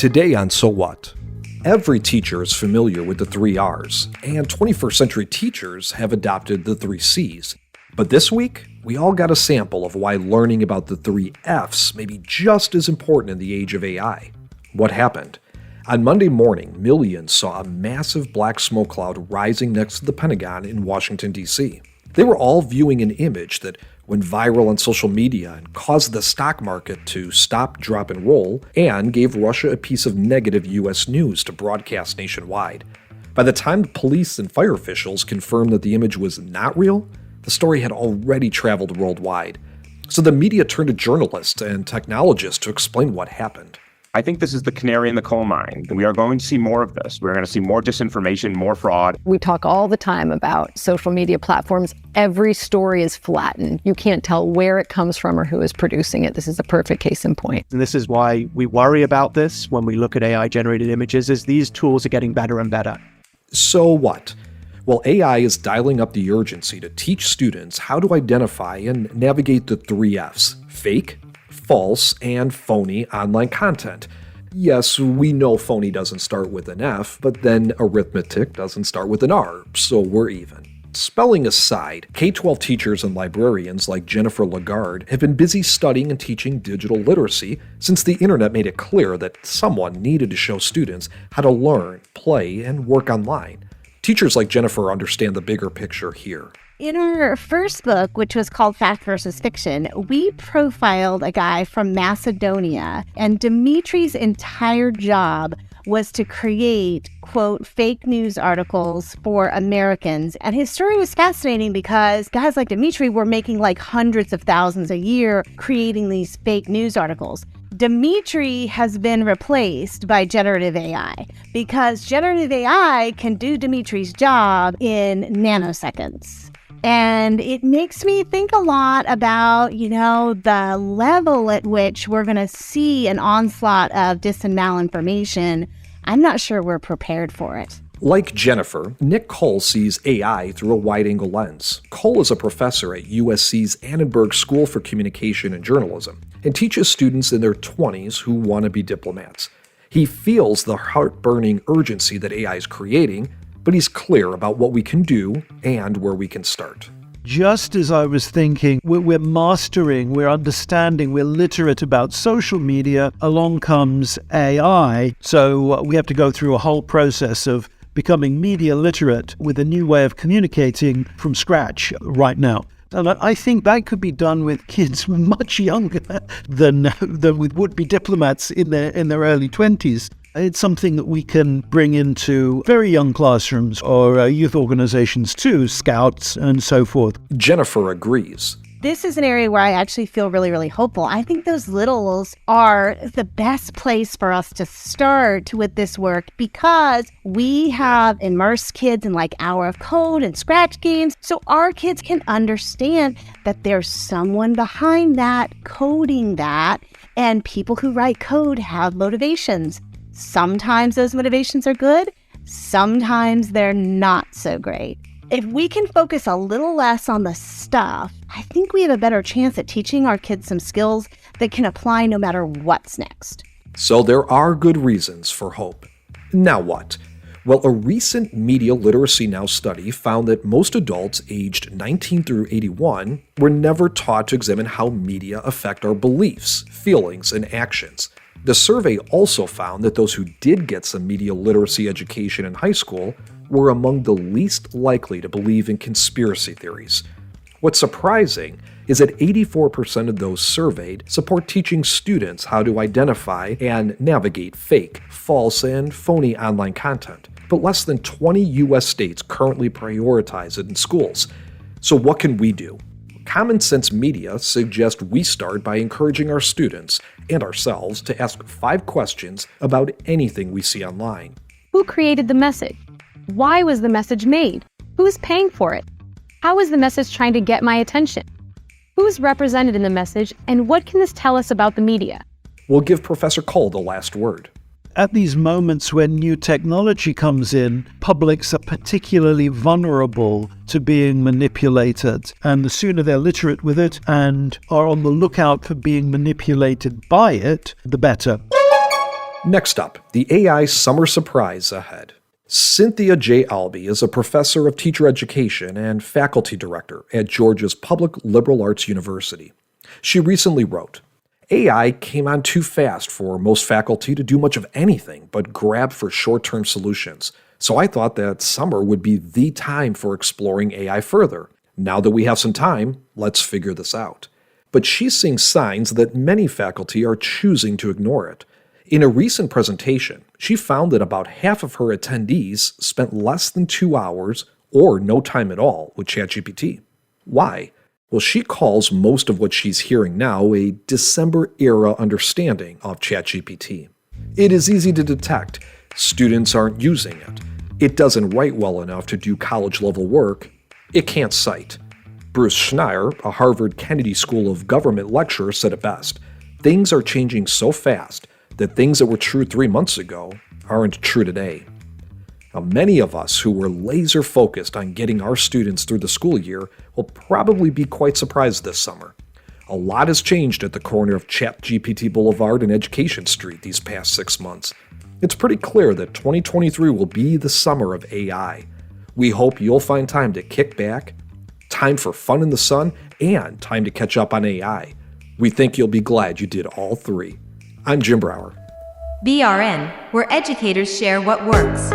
Today on So What? Every teacher is familiar with the 3 R's, and 21st century teachers have adopted the 3 C's. But this week, we all got a sample of why learning about the 3 F's may be just as important in the age of AI. What happened? On Monday morning, millions saw a massive black smoke cloud rising next to the Pentagon in Washington, D.C. They were all viewing an image that went viral on social media and caused the stock market to stop, drop, and roll, and gave Russia a piece of negative U.S. news to broadcast nationwide. By the time police and fire officials confirmed that the image was not real, the story had already traveled worldwide. So the media turned to journalists and technologists to explain what happened. I think this is the canary in the coal mine. We are going to see more of this. We're going to see more disinformation, more fraud. We talk all the time about social media platforms. Every story is flattened. You can't tell where it comes from or who is producing it. This is a perfect case in point. And this is why we worry about this when we look at AI-generated images, is these tools are getting better and better. So what? Well, AI is dialing up the urgency to teach students how to identify and navigate the 3 F's: fake, false, and phony online content. Yes, we know phony doesn't start with an F, but then arithmetic doesn't start with an R, so we're even. Spelling aside, K-12 teachers and librarians like Jennifer Lagarde have been busy studying and teaching digital literacy since the internet made it clear that someone needed to show students how to learn, play, and work online. Teachers like Jennifer understand the bigger picture here. In our first book, which was called Fact versus Fiction, we profiled a guy from Macedonia, and Dimitri's entire job was to create, quote, fake news articles for Americans. And his story was fascinating because guys like Dimitri were making like hundreds of thousands a year creating these fake news articles. Dimitri has been replaced by generative AI because generative AI can do Dimitri's job in nanoseconds. And it makes me think a lot about, the level at which we're going to see an onslaught of dis and malinformation. I'm not sure we're prepared for it. Like Jennifer, Nick Cole sees AI through a wide-angle lens. Cole is a professor at USC's Annenberg School for Communication and Journalism and teaches students in their 20s who want to be diplomats. He feels the heart-burning urgency that AI is creating, but he's clear about what we can do and where we can start. Just as I was thinking, we're mastering, we're understanding, we're literate about social media, along comes AI. So we have to go through a whole process of becoming media literate with a new way of communicating from scratch right now. And I think that could be done with kids much younger than with would-be diplomats in their early 20s. It's something that we can bring into very young classrooms or youth organizations too, scouts and so forth. Jennifer agrees. This is an area where I actually feel really, really hopeful. I think those littles are the best place for us to start with this work because we have immersed kids in like Hour of Code and Scratch games. So our kids can understand that there's someone behind that coding that, and people who write code have motivations. Sometimes those motivations are good, sometimes they're not so great. If we can focus a little less on the stuff, I think we have a better chance at teaching our kids some skills that can apply no matter what's next. So there are good reasons for hope. Now what? Well, a recent Media Literacy Now study found that most adults aged 19 through 81 were never taught to examine how media affect our beliefs, feelings, and actions. The survey also found that those who did get some media literacy education in high school were among the least likely to believe in conspiracy theories. What's surprising is that 84% of those surveyed support teaching students how to identify and navigate fake, false, and phony online content. But less than 20 U.S. states currently prioritize it in schools. So what can we do? Common Sense Media suggests we start by encouraging our students and ourselves to ask 5 questions about anything we see online. Who created the message? Why was the message made? Who is paying for it? How is the message trying to get my attention? Who is represented in the message, and what can this tell us about the media? We'll give Professor Cole the last word. At these moments when new technology comes in, publics are particularly vulnerable to being manipulated. And the sooner they're literate with it and are on the lookout for being manipulated by it, the better. Next up, the AI summer surprise ahead. Cynthia J. Albee is a professor of teacher education and faculty director at Georgia's Public Liberal Arts University. She recently wrote, AI came on too fast for most faculty to do much of anything but grab for short-term solutions. So I thought that summer would be the time for exploring AI further. Now that we have some time, let's figure this out. But she's seeing signs that many faculty are choosing to ignore it. In a recent presentation, she found that about half of her attendees spent less than 2 hours or no time at all with ChatGPT. Why? Well, she calls most of what she's hearing now a December-era understanding of ChatGPT. It is easy to detect. Students aren't using it. It doesn't write well enough to do college-level work. It can't cite. Bruce Schneier, a Harvard Kennedy School of Government lecturer, said it best. Things are changing so fast that things that were true 3 months ago aren't true today. Now, many of us who were laser focused on getting our students through the school year will probably be quite surprised this summer. A lot has changed at the corner of ChatGPT Boulevard and Education Street these past 6 months. It's pretty clear that 2023 will be the summer of AI. We hope you'll find time to kick back, time for fun in the sun, and time to catch up on AI. We think you'll be glad you did all three. I'm Jim Brower. BRN, where educators share what works.